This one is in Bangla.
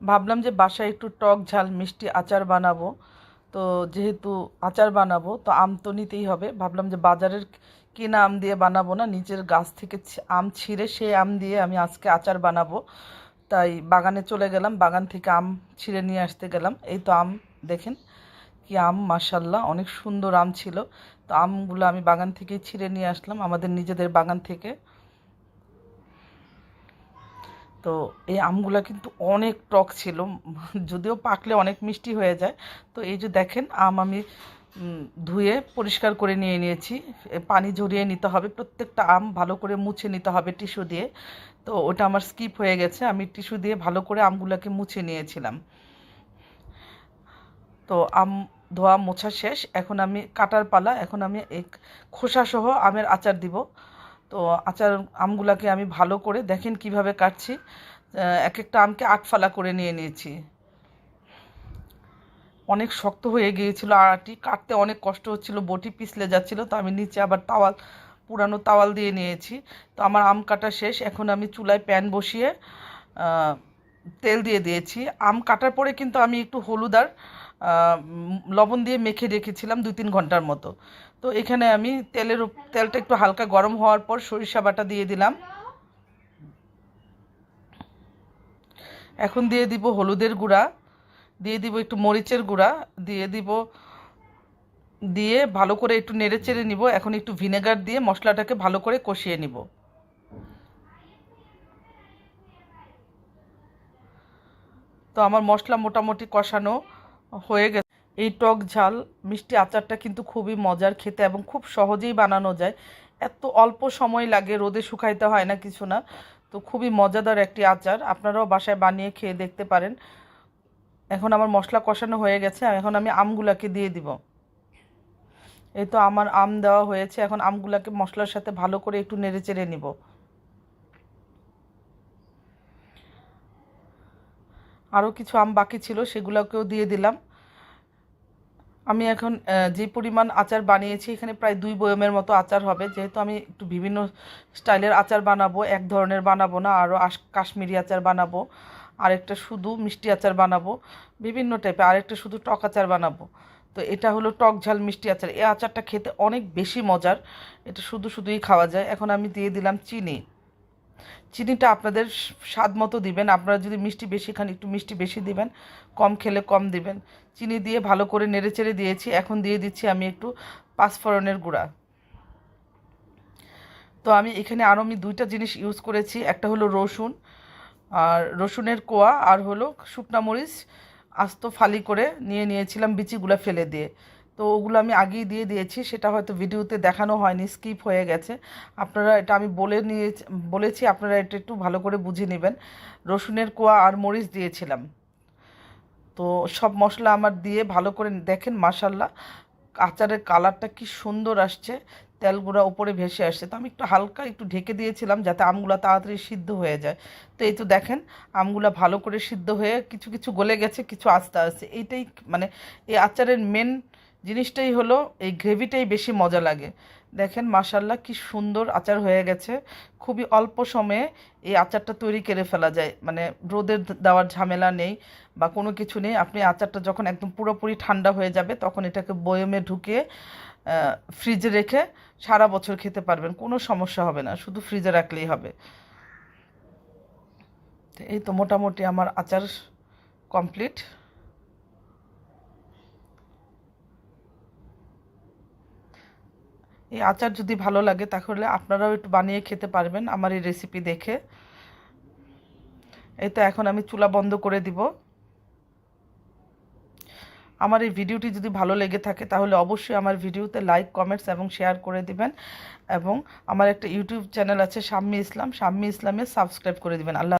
ভাবলাম যে বাসায় একটু টক ঝাল মিষ্টি আচার বানাবো। তো যেহেতু আচার বানাবো তো আম তো নিতেই হবে। ভাবলাম যে বাজারের কেনা আম দিয়ে বানাবো না, নিজের গাছ থেকে আম ছিঁড়ে সেই আম দিয়ে আমি আজকে আচার বানাবো। তাই বাগানে চলে গেলাম, বাগান থেকে আম ছিঁড়ে নিয়ে আসতে গেলাম। এই তো আম দেখেন কি আম, মাশাল্লাহ অনেক সুন্দর আম ছিল। তো আমগুলো আমি বাগান থেকেই ছিঁড়ে নিয়ে আসলাম, আমাদের নিজেদের বাগান থেকে। তো এই আমগুলা কিন্তু অনেক টক ছিল, যদিও পাকলে অনেক মিষ্টি হয়ে যায়। তো এই যে দেখেন আম আমি ধুয়ে পরিষ্কার করে নিয়ে নিয়েছি। পানি ঝরিয়ে নিতে হবে, প্রত্যেকটা আম ভালো করে মুছে নিতে হবে টিস্যু দিয়ে। তো ওটা আমার স্কিপ হয়ে গেছে, আমি টিস্যু দিয়ে ভালো করে আমগুলোকে মুছে নিয়েছিলাম। তো আম ধোয়া মোছা শেষ, এখন আমি কাটার পালা। এখন আমি এক খোসা সহ আমের আচার দিব। তো আচার আমগুলাকে আমি ভালো করে দেখেন কিভাবে কাটছি। এক একটা আমকে 8 ফালা করে নিয়ে নিয়েছি। অনেক শক্ত হয়ে গিয়েছিল আটি, কাটতে অনেক কষ্ট হচ্ছিল, বটি পিছলে যাচ্ছিল। তো আমি নিচে আবার তাওয়াল, পুরানো তাওয়াল দিয়ে নিয়েছি। তো আমার আম কাটা শেষ, এখন আমি চুলায় প্যান বসিয়ে তেল দিয়ে দিয়েছি। আম কাটার পরে কিন্তু আমি একটু হলুদ আর লবণ দিয়ে মেখে রেখেছিলাম 2-3 ঘন্টার মতো। তো এখানে আমি তেলটা একটু হালকা গরম হওয়ার পর সরিষা বাটা দিয়ে দিলাম। এখন দিয়ে দিব হলুদের গুঁড়া, দিয়ে দিব একটু মরিচের গুঁড়া, দিয়ে দিব, দিয়ে ভালো করে একটু নেড়ে চেড়ে নিব। এখন একটু ভিনেগার দিয়ে মশলাটাকে ভালো করে কষিয়ে নিব। তো আমার মশলা মোটামুটি কষানো হয়ে গেছে। এই টক ঝাল মিষ্টি আচারটা কিন্তু খুবই মজার খেতে এবং খুব সহজেই বানানো যায়। এত অল্প সময় লাগে, রোদে শুকাইতে হয় না, কিছু না। তো খুবই মজাদার একটি আচার, আপনারাও বাসায় বানিয়ে খেয়ে দেখতে পারেন। এখন আমার মশলা কষানো হয়ে গেছে, এখন আমি আমগুলাকে দিয়ে দিব। এই তো আমার আম দেওয়া হয়েছে, এখন আমগুলাকে মশলার সাথে ভালো করে একটু নেড়ে চেড়ে নিব। আরও কিছু আম বাকি ছিল, সেগুলোকেও দিয়ে দিলাম। আমি এখন যে পরিমাণ আচার বানিয়েছি, এখানে প্রায় 2 বয়মের মতো আচার হবে। যেহেতু আমি একটু বিভিন্ন স্টাইলের আচার বানাবো, এক ধরনের বানাবো না, আরও কাশ্মীরি আচার বানাবো, আরেকটা শুধু মিষ্টি আচার বানাবো, বিভিন্ন টাইপের, আরেকটা শুধু টক আচার বানাবো। তো এটা হলো টক ঝাল মিষ্টি আচার। এই আচারটা খেতে অনেক বেশি মজার, এটা শুধু শুধুই খাওয়া যায়। এখন আমি দিয়ে দিলাম চিনি। চিনিটা আপনাদের স্বাদ মতো দিবেন, আপনারা যদি মিষ্টি বেশি খান একটু মিষ্টি বেশি দিবেন, কম খেলে কম দিবেন। চিনি দিয়ে ভালো করে নেড়েচেড়ে দিয়েছি, এখন দিয়ে দিচ্ছি আমি একটু পাঁচফোড়নের গুঁড়া। তো আমি এখানে আরও 2টা জিনিস ইউজ করেছি, একটা হলো রসুন, আর রসুনের কোয়া, আর হলো শুকনা মরিচ আস্ত ফালি করে নিয়েছিলাম বিচিগুলো ফেলে দিয়ে। তো ওগুলো আমি আগেই দিয়ে দিয়েছি, সেটা হয়তো ভিডিওতে দেখানো হয়নি, স্কিপ হয়ে গেছে। আপনারা এটা আমি বলেছি, আপনারা এটা একটু ভালো করে বুঝে নেবেন। রসুনের কোয়া আর মরিচ দিয়েছিলাম। তো সব মশলা আমার দিয়ে ভালো করে দেখেন, মাশাল্লাহ আচারের কালারটা কি সুন্দর আসছে, তেলগুলো উপরে ভেসে আসছে। তো আমি একটু হালকা একটু ঢেকে দিয়েছিলাম যাতে আমগুলো তাড়াতাড়ি সিদ্ধ হয়ে যায়। তো এই তো দেখেন আমগুলো ভালো করে সিদ্ধ হয়ে কিছু কিছু গলে গেছে, কিছু আস্তে আস্তে। এইটাই মানে এই আচারের মেন জিনিসটাই হলো এই গ্রেভিটাই বেশি মজা লাগে। দেখেন মাশাল্লাহ কি সুন্দর আচার হয়ে গেছে। খুবই অল্প সময়ে এই আচারটা তৈরি করে ফেলা যায়, মানে রোদের দেওয়ার ঝামেলা নেই বা কোনো কিছু নেই। আপনি আচারটা যখন একদম পুরোপুরি ঠান্ডা হয়ে যাবে তখন এটাকে বয়মে ঢুকিয়ে ফ্রিজে রেখে সারা বছর খেতে পারবেন, কোনো সমস্যা হবে না, শুধু ফ্রিজে রাখলেই হবে। তো এই তো মোটামুটি আমার আচার কমপ্লিট। এই আচার যদি ভালো লাগে তাহলে আপনারাও একটু বানিয়ে খেতে পারবেন আমার এই রেসিপি দেখে। এই তো এখন আমি চুলা বন্ধ করে দিব। আমার এই ভিডিওটি যদি ভালো লেগে থাকে তাহলে অবশ্যই আমার ভিডিওতে লাইক, কমেন্টস এবং শেয়ার করে দিবেন। এবং আমার একটা ইউটিউব চ্যানেল আছে শাম্মী ইসলামে সাবস্ক্রাইব করে দিবেন। আল্লাহ।